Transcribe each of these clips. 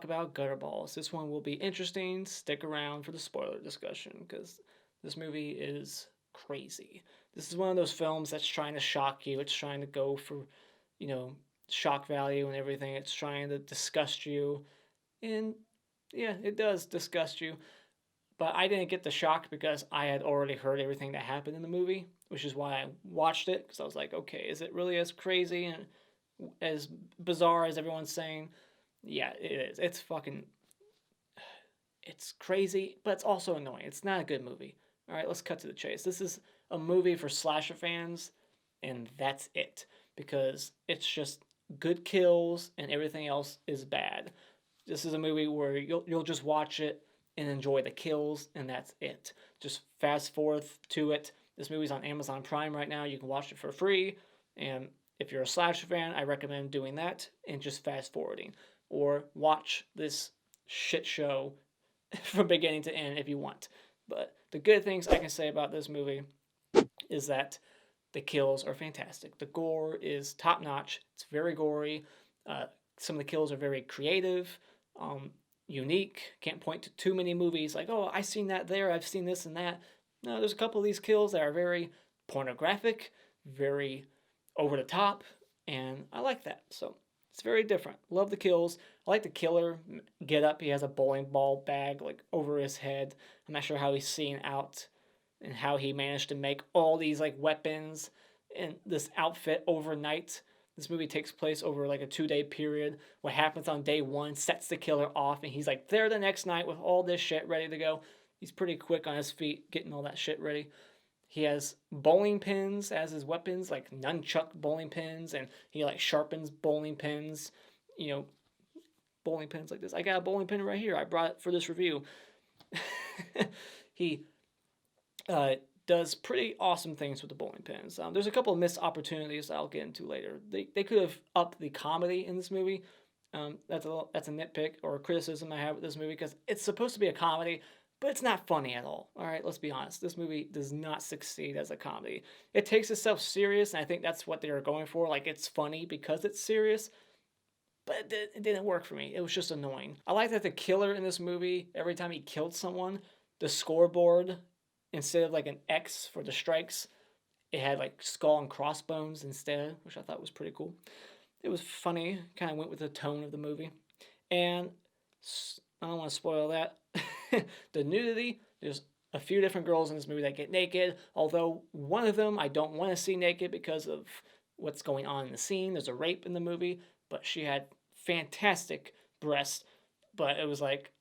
about Gutterballs. This one will be interesting. Stick around for the spoiler discussion because this movie is crazy. This is one of those films that's trying to shock you. It's trying to go for, you know, shock value and everything. It's trying to disgust you. And yeah, it does disgust you. But I didn't get the shock because I had already heard everything that happened in the movie, which is why I watched it. Because I was like, okay, is it really as crazy and as bizarre as everyone's saying? Yeah, it is. It's fucking. It's crazy, but it's also annoying. It's not a good movie. All right, let's cut to the chase. This is a movie for slasher fans, and that's it. Because it's just good kills and everything else is bad. This is a movie where you'll just watch it and enjoy the kills, and that's it. Just fast forward to it. This movie's on Amazon Prime right now. You can watch it for free, and if you're a slasher fan, I recommend doing that and just fast forwarding, or watch this shit show from beginning to end if you want. But the good things I can say about this movie is that the kills are fantastic. The gore is top notch. It's very gory. Some of the kills are very creative, unique. Can't point to too many movies like, oh, I've seen that there. I've seen this and that. No, there's a couple of these kills that are very pornographic, very over the top, and I like that. So it's very different. Love the kills. I like the killer get up. He has a bowling ball bag like over his head. I'm not sure how he's seen out and how he managed to make all these like weapons in this outfit overnight. This movie takes place over like a 2-day period. What happens on day one sets the killer off, and he's like there the next night with all this shit ready to go. He's pretty quick on his feet getting all that shit ready. He has bowling pins as his weapons, like nunchuck bowling pins, and he like sharpens bowling pins, you know, bowling pins like this. I got a bowling pin right here. I brought it for this review. He does pretty awesome things with the bowling pins. There's a couple of missed opportunities that I'll get into later. They could have upped the comedy in this movie. That's a nitpick or a criticism I have with this movie because it's supposed to be a comedy, but it's not funny at all. All right, let's be honest. This movie does not succeed as a comedy. It takes itself serious, and I think that's what they were going for. Like, it's funny because it's serious, but it didn't work for me. It was just annoying. I like that the killer in this movie, every time he killed someone, the scoreboard, instead of like an X for the strikes, it had like skull and crossbones instead, which I thought was pretty cool. It was funny, kind of went with the tone of the movie. And I don't want to spoil that. The nudity, there's a few different girls in this movie that get naked, although one of them I don't want to see naked because of what's going on in the scene. There's a rape in the movie, but she had fantastic breasts, but it was like,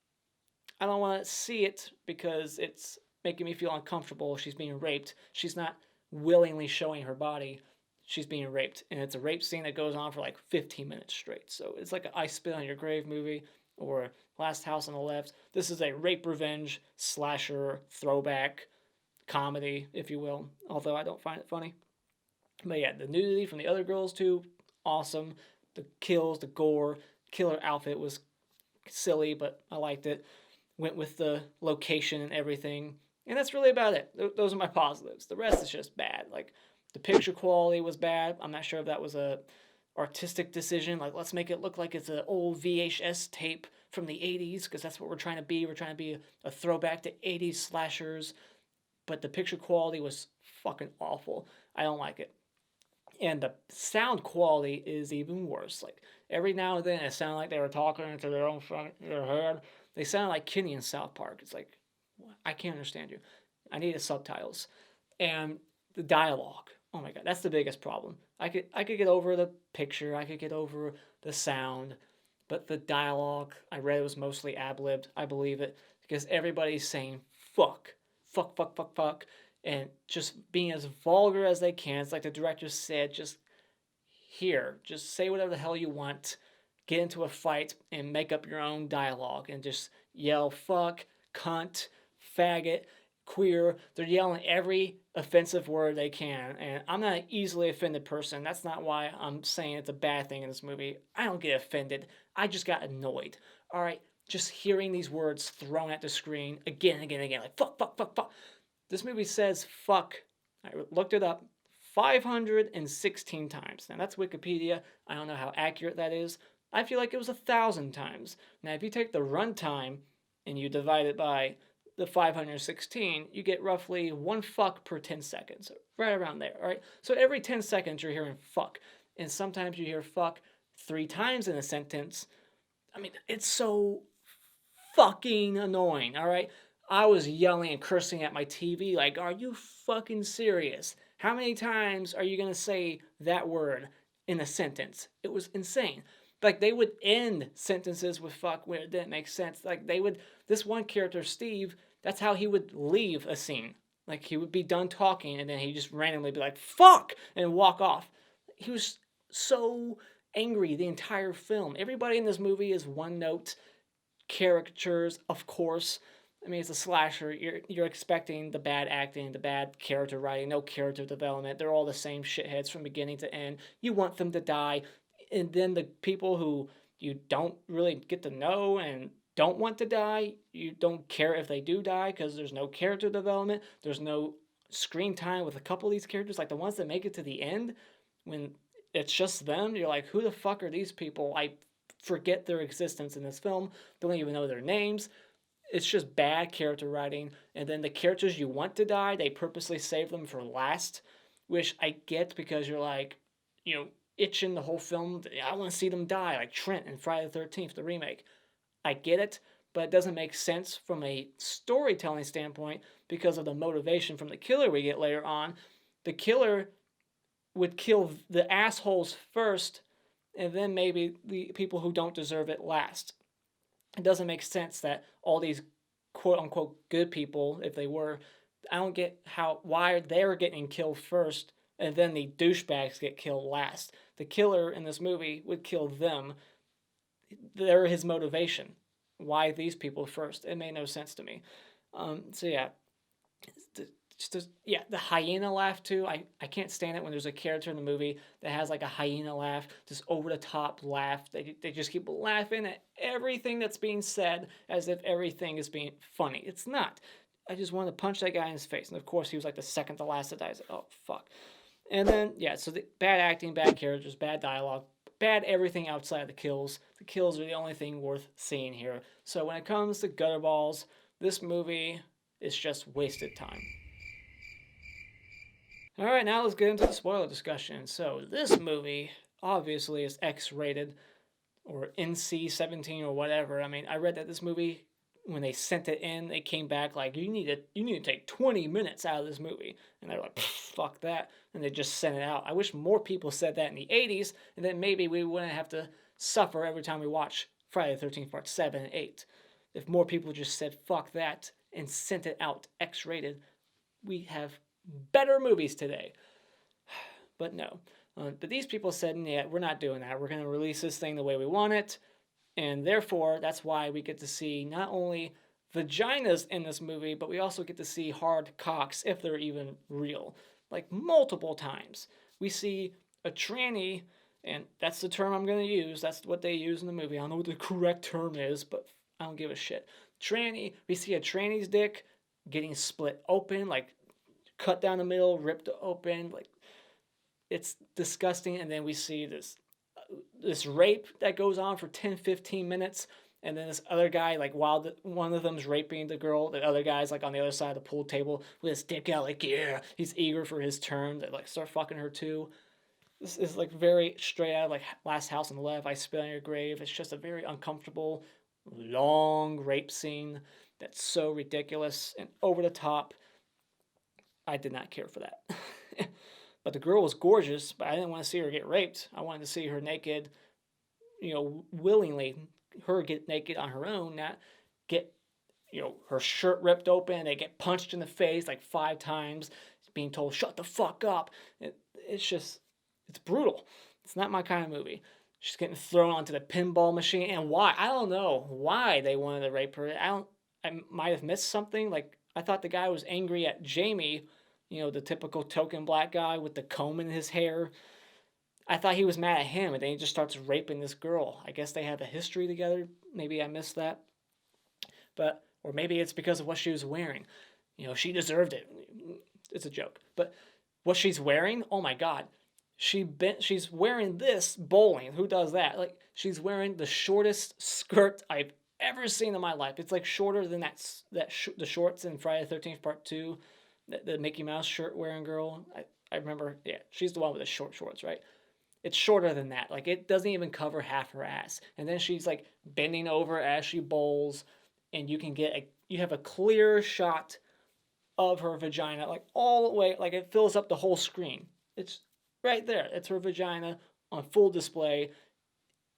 I don't want to see it because it's making me feel uncomfortable. She's being raped. She's not willingly showing her body. She's being raped, and it's a rape scene that goes on for like 15 minutes straight. So it's like an I Spit on Your Grave movie or Last House on the Left. This is a rape revenge slasher throwback comedy, if you will, although I don't find it funny. But yeah, the nudity from the other girls too, awesome. The kills, the gore, killer outfit was silly, but I liked it. Went with the location and everything. And that's really about it. Those are my positives. The rest is just bad. Like, the picture quality was bad. I'm not sure if that was a artistic decision. Like, let's make it look like it's an old VHS tape from the 80s, because that's what we're trying to be. We're trying to be a throwback to 80s slashers. But the picture quality was fucking awful. I don't like it. And the sound quality is even worse. Like, every now and then it sounded like they were talking into their own their head. They sound like Kenny in South Park. It's like, I can't understand you. I need the subtitles. And the dialogue. Oh my god, that's the biggest problem. I could get over the picture, I could get over the sound, but the dialogue, I read it was mostly ad-libbed. I believe it because everybody's saying fuck, fuck, fuck, fuck, fuck, and just being as vulgar as they can. It's like the director said, just here, just say whatever the hell you want, get into a fight and make up your own dialogue and just yell fuck, cunt, faggot, queer. They're yelling every offensive word they can, and I'm not an easily offended person. That's not why I'm saying it's a bad thing in this movie. I don't get offended. I just got annoyed. All right, just hearing these words thrown at the screen again and again and again, like fuck, fuck, fuck, fuck. This movie says fuck. I looked it up 516 times. Now that's Wikipedia. I don't know how accurate that is. I feel like it was 1,000 times. Now, if you take the runtime and you divide it by the 516, you get roughly one fuck per 10 seconds, right around there, all right? So every 10 seconds you're hearing fuck, and sometimes you hear fuck 3 times in a sentence. I mean, it's so fucking annoying, all right? I was yelling and cursing at my TV like, are you fucking serious? How many times are you going to say that word in a sentence? It was insane. Like, they would end sentences with fuck where it didn't make sense. Like, this one character, Steve, that's how he would leave a scene. Like, he would be done talking and then he'd just randomly be like, fuck, and walk off. He was so angry the entire film. Everybody in this movie is one note caricatures, of course. I mean, it's a slasher. You're expecting the bad acting, the bad character writing, no character development. They're all the same shitheads from beginning to end. You want them to die, and then the people who you don't really get to know and don't want to die, you don't care if they do die because there's no character development. There's no screen time with a couple of these characters, like the ones that make it to the end when it's just them. You're like, who the fuck are these people? I forget their existence in this film, don't even know their names. It's just bad character writing. And then the characters you want to die, they purposely save them for last, which I get because you're like, itching the whole film. I want to see them die, like Trent in Friday the 13th, the remake. I get it, but it doesn't make sense from a storytelling standpoint because of the motivation from the killer we get later on. The killer would kill the assholes first and then maybe the people who don't deserve it last. It doesn't make sense that all these quote unquote good people, if they were, I don't get why they're getting killed first and then the douchebags get killed last. The killer in this movie would kill them. They're his motivation. Why these people first? It made no sense to me. So yeah, the hyena laugh too. I can't stand it when there's a character in the movie that has like a hyena laugh, just over the top laugh. They just keep laughing at everything that's being said as if everything is being funny. It's not. I just wanted to punch that guy in his face. And of course, he was like the second to last to die. I was like, oh, fuck. And then, so the bad acting, bad characters, bad dialogue, bad everything outside of the kills. The kills are the only thing worth seeing here. So when it comes to Gutterballs, this movie is just wasted time. Alright, now let's get into the spoiler discussion. So, this movie obviously is X-rated, or NC-17 or whatever. I mean, I read that this movie, when they sent it in, they came back like, you need to take 20 minutes out of this movie. And they're like, fuck that. And they just sent it out. I wish more people said that in the 80s, and then maybe we wouldn't have to suffer every time we watch Friday the 13th Part 7 and 8. If more people just said, fuck that, and sent it out X-rated, we have better movies today. But no. But these people said, yeah, we're not doing that. We're going to release this thing the way we want it. And therefore, that's why we get to see not only vaginas in this movie, but we also get to see hard cocks, if they're even real. Like, multiple times. We see a tranny, and that's the term I'm going to use. That's what they use in the movie. I don't know what the correct term is, but I don't give a shit. Tranny, we see a tranny's dick getting split open, like, cut down the middle, ripped open, like, it's disgusting. And then we see this rape that goes on for 10-15 minutes, and then this other guy, like, while one of them's raping the girl, the other guy's like on the other side of the pool table with his dick out, like, yeah, he's eager for his turn to like start fucking her too. This is like very straight out of like Last House on the Left, I Spit on Your Grave. It's just a very uncomfortable, long rape scene that's so ridiculous and over the top. I did not care for that. But the girl was gorgeous, but I didn't want to see her get raped. I wanted to see her naked, willingly, her get naked on her own, not get, her shirt ripped open, they get punched in the face like 5 times, being told, shut the fuck up. It's brutal. It's not my kind of movie. She's getting thrown onto the pinball machine, and why? I don't know why they wanted to rape her. I might have missed something. Like, I thought the guy was angry at Jamie, the typical token black guy with the comb in his hair. I thought he was mad at him, and then he just starts raping this girl. I guess they have a history together. Maybe I missed that. Or maybe it's because of what she was wearing. She deserved it. It's a joke. But what she's wearing, oh my God. She's wearing this bowling. Who does that? Like, she's wearing the shortest skirt I've ever seen in my life. It's like shorter than the shorts in Friday the 13th Part 2, the Mickey Mouse shirt wearing girl. I remember, yeah, she's the one with the short shorts, right? It's shorter than that. Like, it doesn't even cover half her ass. And then she's like bending over as she bowls, and you have a clear shot of her vagina, like all the way, like it fills up the whole screen. It's right there. It's her vagina on full display.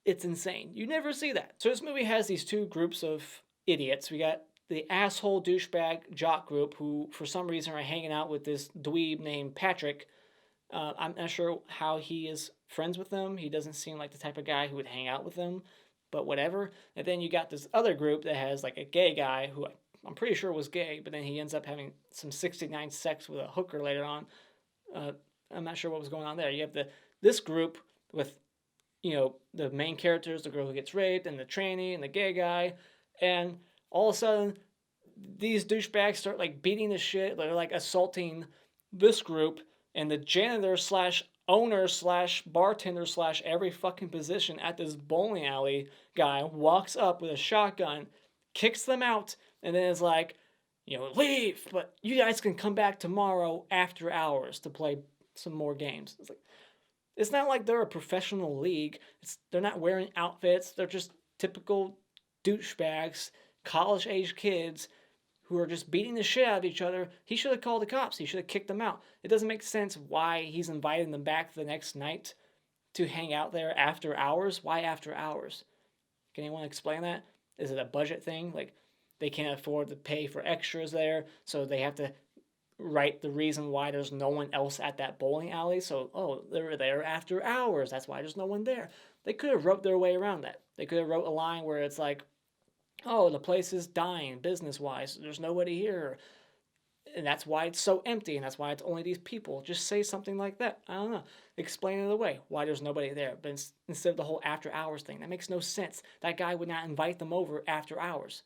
It's insane. You never see that. So this movie has these two groups of idiots. We got the asshole douchebag jock group who, for some reason, are hanging out with this dweeb named Patrick. I'm not sure how he is friends with them. He doesn't seem like the type of guy who would hang out with them, but whatever. And then you got this other group that has like a gay guy who I'm pretty sure was gay, but then he ends up having some 69 sex with a hooker later on. I'm not sure what was going on there. You have this group with, the main characters, the girl who gets raped, and the tranny, and the gay guy, and all of a sudden, these douchebags start like beating the shit. They're like assaulting this group, and the janitor slash owner slash bartender slash every fucking position at this bowling alley guy walks up with a shotgun, kicks them out, and then is like, leave, but you guys can come back tomorrow after hours to play some more games. It's not like they're a professional league. They're not wearing outfits. They're just typical douchebags, college-age kids who are just beating the shit out of each other. He should have called the cops. He should have kicked them out. It doesn't make sense why he's inviting them back the next night to hang out there after hours. Why after hours? Can anyone explain that? Is it a budget thing? Like, they can't afford to pay for extras there, so they have to write the reason why there's no one else at that bowling alley. So, they're there after hours. That's why there's no one there. They could have wrote their way around that. They could have wrote a line where it's like, the place is dying business-wise. There's nobody here. And that's why it's so empty, and that's why it's only these people. Just say something like that. I don't know. Explain it away, why there's nobody there. But instead of the whole after hours thing, that makes no sense. That guy would not invite them over after hours.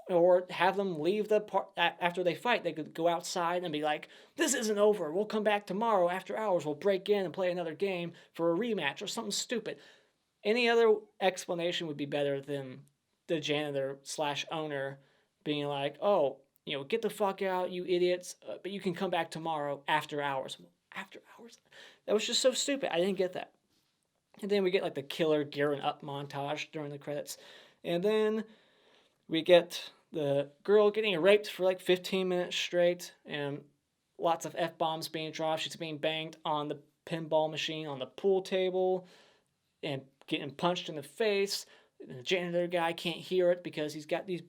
Or have them leave the part after they fight. They could go outside and be like, this isn't over. We'll come back tomorrow after hours. We'll break in and play another game for a rematch or something stupid. Any other explanation would be better than the janitor slash owner being like, get the fuck out, you idiots, but you can come back tomorrow after hours. After hours? That was just so stupid. I didn't get that. And then we get like the killer gearing up montage during the credits. And then we get the girl getting raped for like 15 minutes straight, and lots of F-bombs being dropped. She's being banged on the pinball machine on the pool table and getting punched in the face. The janitor guy can't hear it because he's got these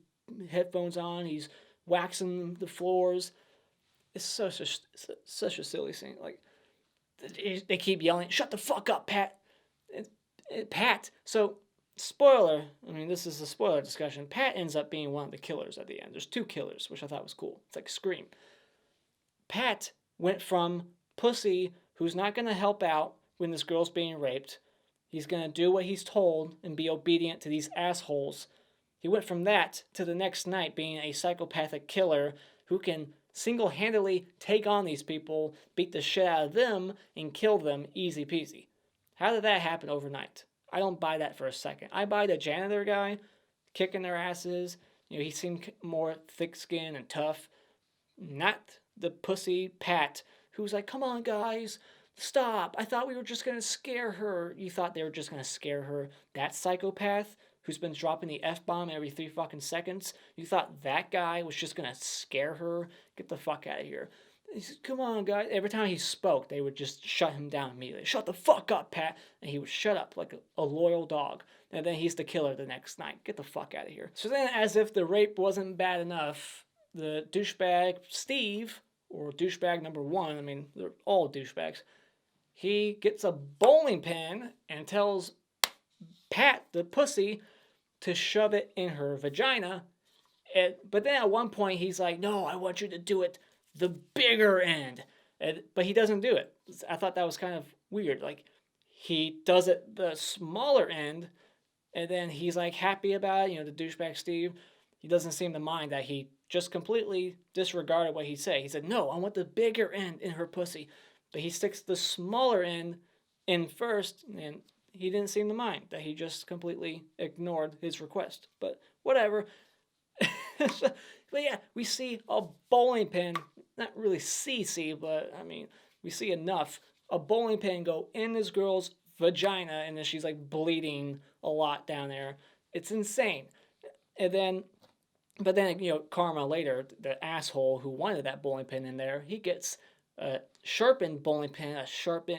headphones on. He's waxing the floors. It's such a silly scene. Like, they keep yelling, "Shut the fuck up, Pat!" Pat. So, spoiler. I mean, this is a spoiler discussion. Pat ends up being one of the killers at the end. There's two killers, which I thought was cool. It's like Scream. Pat went from pussy who's not going to help out when this girl's being raped. He's going to do what he's told and be obedient to these assholes. He went from that to the next night being a psychopathic killer who can single-handedly take on these people, beat the shit out of them, and kill them easy peasy. How did that happen overnight? I don't buy that for a second. I buy the janitor guy kicking their asses. He seemed more thick-skinned and tough. Not the pussy Pat who's like, come on, guys. Stop. I thought we were just going to scare her. You thought they were just going to scare her. That psychopath who's been dropping the F-bomb every 3 fucking seconds. You thought that guy was just going to scare her? Get the fuck out of here. He said, come on, guys. Every time he spoke, they would just shut him down immediately. Shut the fuck up, Pat. And he would shut up like a loyal dog. And then he's the killer the next night. Get the fuck out of here. So then, as if the rape wasn't bad enough, the douchebag Steve, or douchebag number 1, I mean, they're all douchebags, he gets a bowling pin and tells Pat, the pussy, to shove it in her vagina. But then at one point, he's like, no, I want you to do it the bigger end. But he doesn't do it. I thought that was kind of weird. Like, he does it the smaller end, and then he's like happy about it. The douchebag Steve, he doesn't seem to mind that he just completely disregarded what he said. He said, no, I want the bigger end in her pussy. but he sticks the smaller end in first, and he didn't seem to mind that he just completely ignored his request. But whatever. But yeah, we see a bowling pin, not really CC, but I mean, we see enough. A bowling pin go in this girl's vagina, and then she's like bleeding a lot down there. It's insane. And then, but then, Karma later, the asshole who wanted that bowling pin in there, he gets a sharpened bowling pin,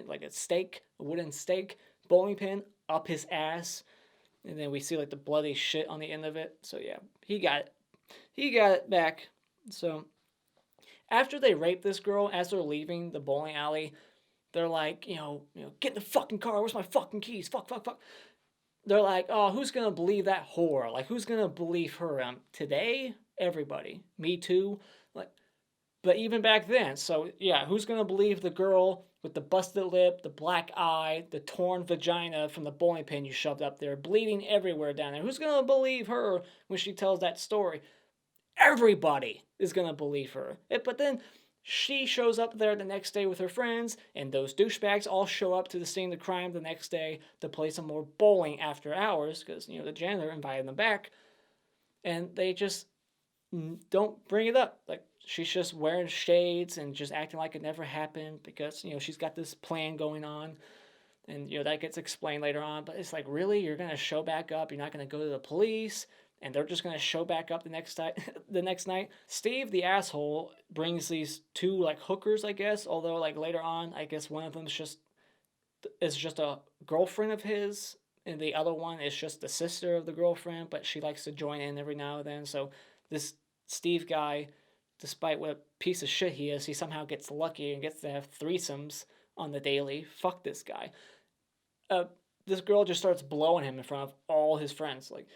like a stake, a wooden stake bowling pin up his ass. And then we see like the bloody shit on the end of it. So yeah, he got it. He got it back. So after they rape this girl, as they're leaving the bowling alley, they're like, get in the fucking car. Where's my fucking keys? Fuck, fuck, fuck. They're like, oh, who's gonna believe that whore? Like, who's gonna believe her? Today, everybody. Me too. Like, but even back then, so yeah, who's gonna believe the girl with the busted lip, the black eye, the torn vagina from the bowling pin you shoved up there, bleeding everywhere down there? Who's gonna believe her when she tells that story? Everybody is gonna believe her. But then she shows up there the next day with her friends, and those douchebags all show up to the scene of the crime the next day to play some more bowling after hours because the janitor invited them back, and they just don't bring it up. Like, she's just wearing shades and just acting like it never happened because she's got this plan going on, and that gets explained later on. But it's like, really, you're gonna show back up? You're not gonna go to the police? And they're just gonna show back up the next night. The next night, Steve, the asshole, brings these two like hookers, I guess. Although like later on, I guess one of them is just a girlfriend of his, and the other one is just the sister of the girlfriend. But she likes to join in every now and then. So this Steve guy, despite what a piece of shit he is, he somehow gets lucky and gets to have threesomes on the daily. Fuck this guy. This girl just starts blowing him in front of all his friends. Like,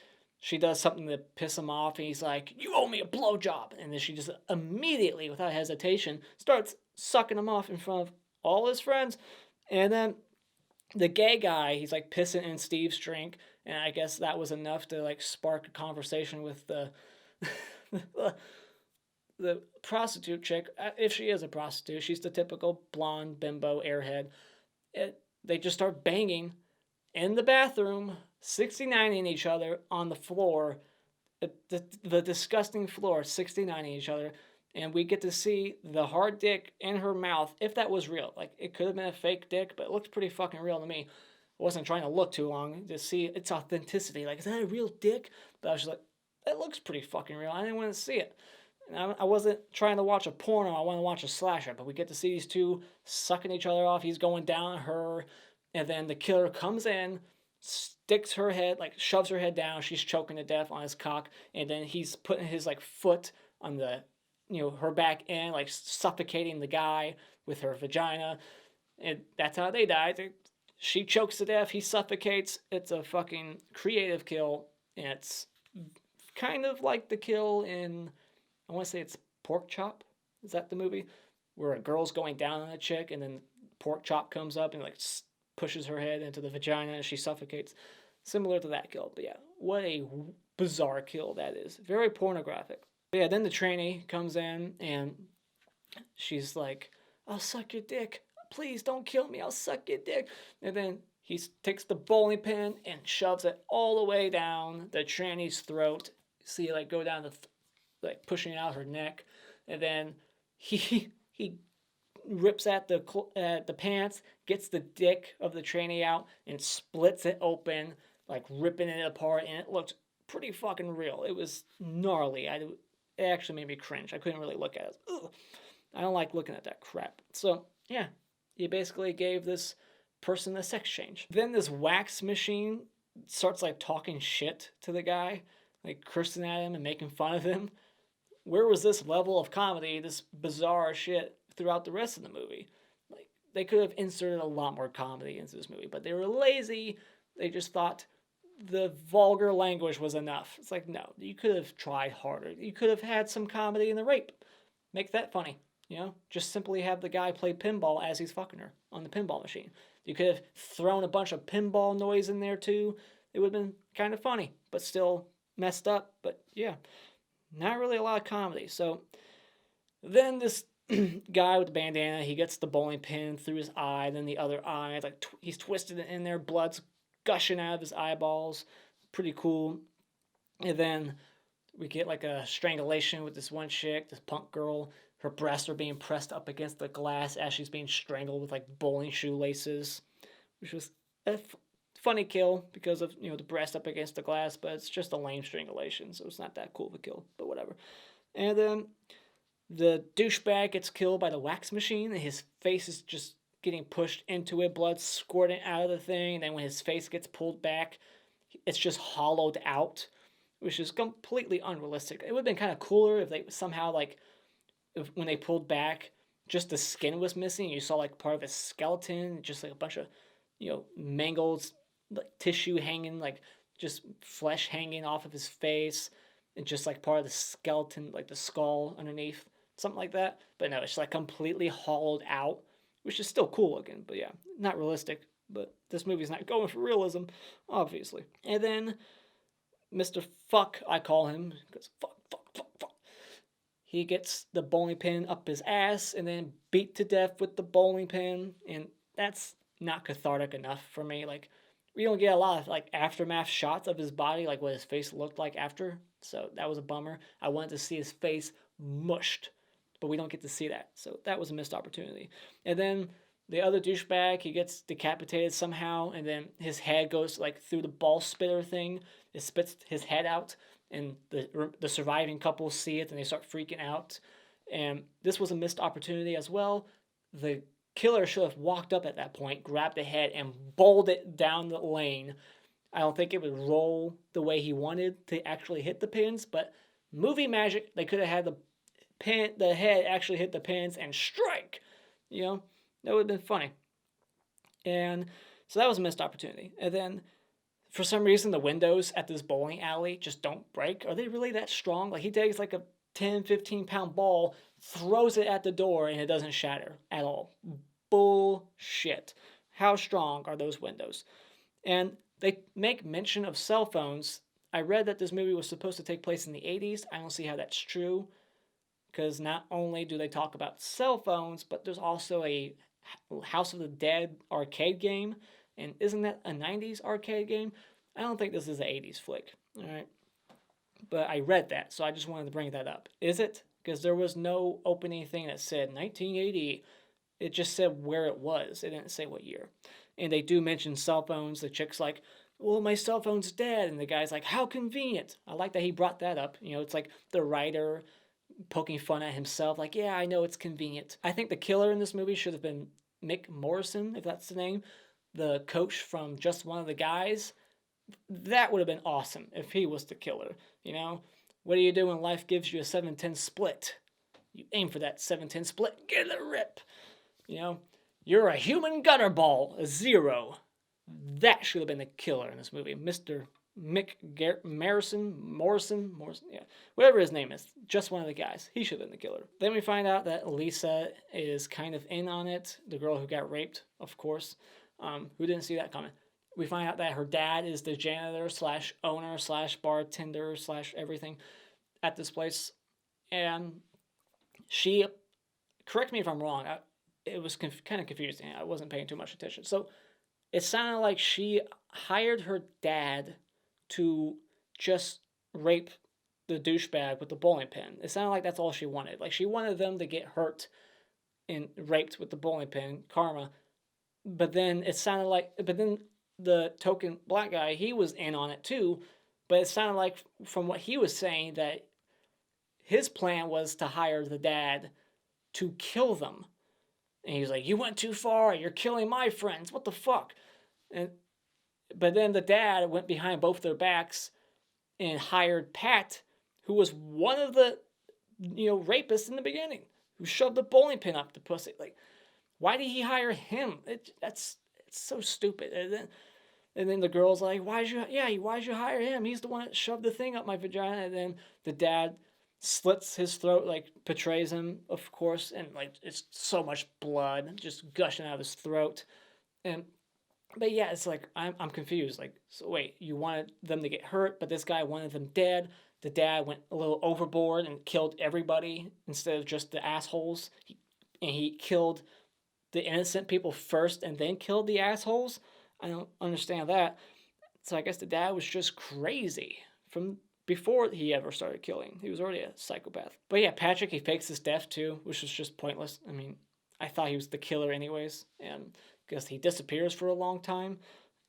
she does something to piss him off, and he's like, you owe me a blowjob. And then she just immediately, without hesitation, starts sucking him off in front of all his friends. And then the gay guy, he's like pissing in Steve's drink, and I guess that was enough to like spark a conversation with the the prostitute chick. If she is a prostitute, she's the typical blonde bimbo airhead. They just start banging in the bathroom, 69ing each other on the floor, the disgusting floor, 69ing each other, and we get to see the hard dick in her mouth, if that was real. Like, it could have been a fake dick, but it looked pretty fucking real to me. I wasn't trying to look too long to see its authenticity. Like, is that a real dick? But I was just like, it looks pretty fucking real. I didn't want to see it. And I wasn't trying to watch a porno. I wanted to watch a slasher. But we get to see these two sucking each other off. He's going down on her. And then the killer comes in, sticks her head, like shoves her head down. She's choking to death on his cock. And then he's putting his like foot on the, her back end, like suffocating the guy with her vagina. And that's how they die. She chokes to death. He suffocates. It's a fucking creative kill. And it's kind of like the kill in, I want to say it's Pork Chop. Is that the movie? Where a girl's going down on a chick and then Pork Chop comes up and like pushes her head into the vagina and she suffocates. Similar to that kill. But yeah, what a bizarre kill that is. Very pornographic. But yeah, then the trainee comes in and she's like, I'll suck your dick. Please don't kill me. I'll suck your dick. And then he takes the bowling pin and shoves it all the way down the trainee's throat. See, like, go down like pushing out her neck. And then he rips at the pants, gets the dick of the trainee out, and splits it open, like ripping it apart, and it looked pretty fucking real. It was gnarly. It actually made me cringe. I couldn't really look at it. Ugh. I don't like looking at that crap. So, yeah, he basically gave this person a sex change. Then this wax machine starts, like, talking shit to the guy, like, cursing at him and making fun of him. Where was this level of comedy, this bizarre shit, throughout the rest of the movie? Like, they could have inserted a lot more comedy into this movie, but they were lazy. They just thought the vulgar language was enough. It's like, no, you could have tried harder. You could have had some comedy in the rape. Make that funny, Just simply have the guy play pinball as he's fucking her on the pinball machine. You could have thrown a bunch of pinball noise in there too. It would have been kind of funny, but still messed up. But yeah, not really a lot of comedy. So then this guy with the bandana, he gets the bowling pin through his eye, then the other eye, like he's twisted it in there, blood's gushing out of his eyeballs. Pretty cool. And then we get like a strangulation with this one chick, this punk girl. Her breasts are being pressed up against the glass as she's being strangled with like bowling shoelaces, which was a funny kill because of the breast up against the glass, but it's just a lame strangulation, so it's not that cool of a kill, but whatever. And then the douchebag gets killed by the wax machine, and his face is just getting pushed into it, blood squirting out of the thing. And then when his face gets pulled back, it's just hollowed out, which is completely unrealistic. It would have been kind of cooler if they somehow, like, when they pulled back, just the skin was missing. You saw like part of his skeleton, just like a bunch of, mangled tissue hanging, like just flesh hanging off of his face, and just like part of the skeleton, like the skull underneath, something like that. But no, it's like completely hollowed out, which is still cool looking, but yeah, not realistic. But this movie's not going for realism, obviously. And then Mr. Fuck, I call him, because fuck, fuck, fuck, fuck. He gets the bowling pin up his ass and then beat to death with the bowling pin, and that's not cathartic enough for me. Like, we don't get a lot of like aftermath shots of his body, like what his face looked like after. So that was a bummer. I wanted to see his face mushed, but we don't get to see that. So that was a missed opportunity. And then the other douchebag, he gets decapitated somehow, and then his head goes like through the ball spitter thing. It spits his head out, and the surviving couple see it, and they start freaking out. And this was a missed opportunity as well. The killer should have walked up at that point, grabbed the head, and bowled it down the lane. I don't think it would roll the way he wanted to actually hit the pins, but movie magic, they could have had the head actually hit the pins and strike. That would have been funny. And so that was a missed opportunity. And then for some reason, the windows at this bowling alley just don't break. Are they really that strong? Like, he takes like a 10, 15-pound ball, throws it at the door, and it doesn't shatter at all. Bullshit. How strong are those windows? And they make mention of cell phones. I read that this movie was supposed to take place in the 80s. I don't see how that's true, because not only do they talk about cell phones, but there's also a House of the Dead arcade game. And isn't that a 90s arcade game? I don't think this is an 80s flick. All right. But I read that, so I just wanted to bring that up. Is it? Because there was no opening thing that said 1980. It just said where it was. It didn't say what year. And they do mention cell phones. The chick's like, well, my cell phone's dead. And the guy's like, how convenient. I like that he brought that up. It's like the writer poking fun at himself. Like, yeah, I know it's convenient. I think the killer in this movie should have been Mick Morrison, if that's the name. The coach from Just One of the Guys. That would have been awesome if he was the killer. What do you do when life gives you a 7-10 split? You aim for that 7-10 split, get a rip. You're a human gutterball, a 0. That should have been the killer in this movie. Mr. Morrison, yeah, whatever his name is, Just One of the Guys. He should have been the killer. Then we find out that Lisa is kind of in on it, the girl who got raped, of course. Who didn't see that coming? We find out that her dad is the janitor / owner / bartender / everything at this place. And she, correct me if I'm wrong, it was kind of confusing. I wasn't paying too much attention. So it sounded like she hired her dad to just rape the douchebag with the bowling pin. It sounded like that's all she wanted. Like, she wanted them to get hurt and raped with the bowling pin, karma. But then the token black guy, he was in on it too. But it sounded like, from what he was saying, that his plan was to hire the dad to kill them. And he's like, you went too far. You're killing my friends. What the fuck? But then the dad went behind both their backs and hired Pat, who was one of the, rapists in the beginning, who shoved the bowling pin up the pussy. Like, why did he hire him? It's so stupid. And then the girl's like, why'd you hire him? He's the one that shoved the thing up my vagina. And then the dad slits his throat, like, betrays him, of course, and like, it's so much blood just gushing out of his throat. But yeah, it's like, I'm confused. Like, so wait, you wanted them to get hurt, but this guy wanted them dead. the dad went a little overboard and killed everybody instead of just the assholes. And he killed the innocent people first and then killed the assholes. I don't understand that. So I guess the dad was just crazy from before he ever started killing. He was already a psychopath. But yeah, Patrick, he fakes his death too, which was just pointless. I mean, I thought he was the killer anyways, and because he disappears for a long time,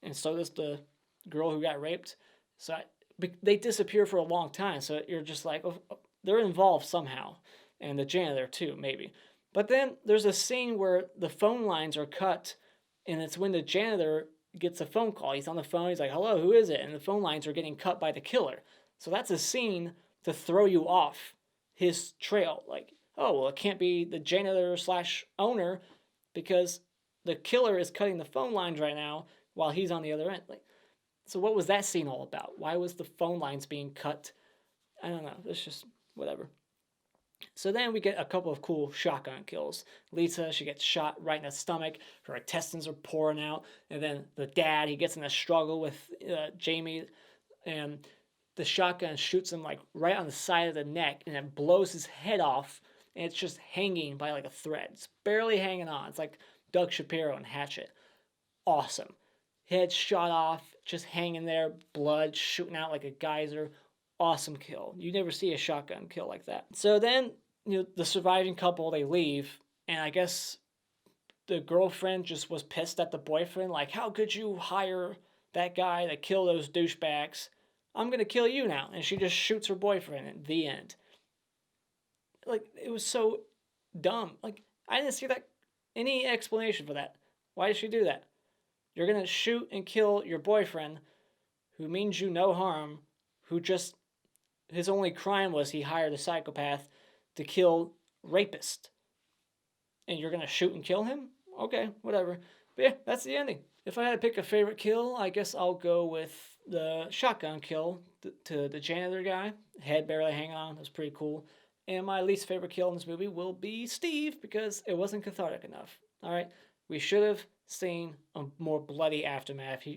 and so does the girl who got raped. So they disappear for a long time, so you're just like, oh, they're involved somehow. And the janitor too, maybe. But then there's a scene where the phone lines are cut, and it's when the janitor gets a phone call. He's on the phone, he's like, hello, who is it? And the phone lines are getting cut by the killer. So that's a scene to throw you off his trail. Like, oh, well, it can't be the janitor / owner because the killer is cutting the phone lines right now while he's on the other end. Like, so what was that scene all about? Why was the phone lines being cut? I don't know. It's just whatever. So then we get a couple of cool shotgun kills. Lisa, she gets shot right in the stomach. Her intestines are pouring out. And then the dad, he gets in a struggle with Jamie. And the shotgun shoots him like right on the side of the neck. And it blows his head off. And it's just hanging by like a thread. It's barely hanging on. It's like Doug Shapiro and Hatchet. Awesome. Head shot off, just hanging there. Blood shooting out like a geyser. Awesome kill. You never see a shotgun kill like that. So then, the surviving couple, they leave, and I guess the girlfriend just was pissed at the boyfriend, like, how could you hire that guy to kill those douchebags? I'm gonna kill you now. And she just shoots her boyfriend at the end. Like, it was so dumb. Like, I didn't see that any explanation for that. Why did she do that? You're gonna shoot and kill your boyfriend, who means you no harm, who just, his only crime was he hired a psychopath to kill rapist. And you're going to shoot and kill him? Okay, whatever. But yeah, that's the ending. If I had to pick a favorite kill, I guess I'll go with the shotgun kill to the janitor guy. Head barely hanging on. That was pretty cool. And my least favorite kill in this movie will be Steve, because it wasn't cathartic enough. All right? We should have seen a more bloody aftermath.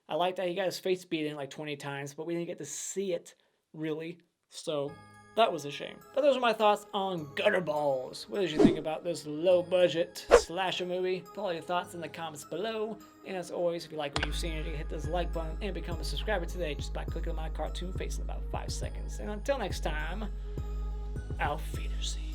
I like that he got his face beat in like 20 times, but we didn't get to see it, really. So, that was a shame. But those are my thoughts on Gutterballs. What did you think about this low-budget slasher movie? Put all your thoughts in the comments below. And as always, if you like what you've seen, you can hit this like button and become a subscriber today just by clicking on my cartoon face in about 5 seconds. And until next time, auf Wiedersehen.